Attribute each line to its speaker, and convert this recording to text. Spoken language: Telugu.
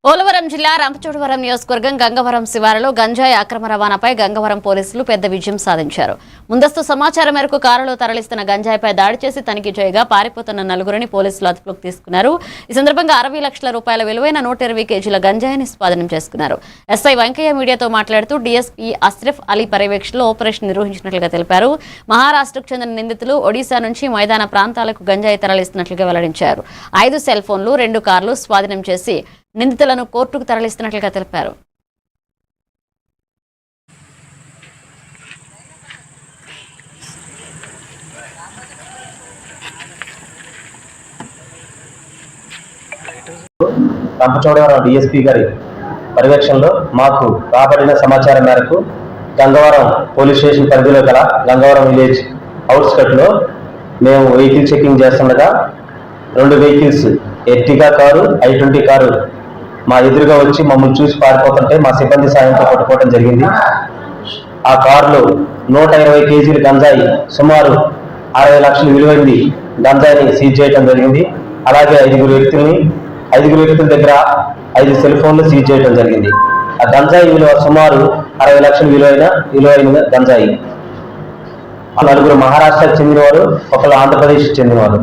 Speaker 1: పోలవరం జిల్లా రంపచోడవరం నియోజకవర్గం గంగవరం శివారులో గంజాయి అక్రమ రవాణాపై గంగవరం పోలీసులు పెద్ద విజయం సాధించారు. ముందస్తు సమాచారం మేరకు కారులో తరలిస్తున్న గంజాయిపై దాడి చేసి తనిఖీ చేయగా పారిపోతున్న నలుగురిని పోలీసులు అదుపులోకి తీసుకున్నారు. ఈ సందర్భంగా 60 లక్షల రూపాయల విలువైన 120 కేజీల గంజాయిని స్వాధీనం చేసుకున్నారు. ఎస్ఐ వెంకయ్య మీడియాతో మాట్లాడుతూ డీఎస్పీ అస్రఫ్ అలీ పర్యవేక్షణలో ఆపరేషన్ నిర్వహించినట్లుగా తెలిపారు. మహారాష్ట్రకు చెందిన నిందితులు ఒడిశా నుంచి మైదాన ప్రాంతాలకు గంజాయి తరలిస్తున్నట్లుగా వెల్లడించారు. 5 సెల్ ఫోన్లు 2 కార్లు స్వాధీనం చేసి నిందితులను కోర్టుకు తరలిస్తున్నట్లుగా తెలిపారు.
Speaker 2: రంపచోడవరం డిఎస్పీ గారి పర్యవేక్షణలో మాకు రాబడిన సమాచారం మేరకు గంగవరం పోలీస్ స్టేషన్ పరిధిలో గల గంగవరం విలేజ్ అవుట్స్కట్లో మేము వెహికల్ చెకింగ్ చేస్తుండగా 2 vehicles Ertiga car i20 car మా ఎదురుగా వచ్చి మమ్మల్ని చూసి పారిపోతుంటే మా సిబ్బంది సాయంతో పట్టుకోవడం జరిగింది. ఆ కారులో 120 కేజీల గంజాయి సుమారు 60 లక్షల విలువైంది గంజాయిని సీజ్ చేయడం జరిగింది. అలాగే 5 వ్యక్తుల దగ్గర 5 సెల్ ఫోన్లు సీజ్ చేయడం జరిగింది. ఆ గంజాయి విలువ సుమారు 60 లక్షల విలువైన గంజాయి. ఆ 4 మహారాష్ట్రకు చెందినవారు, ఒకరు ఆంధ్రప్రదేశ్ చెందినవారు.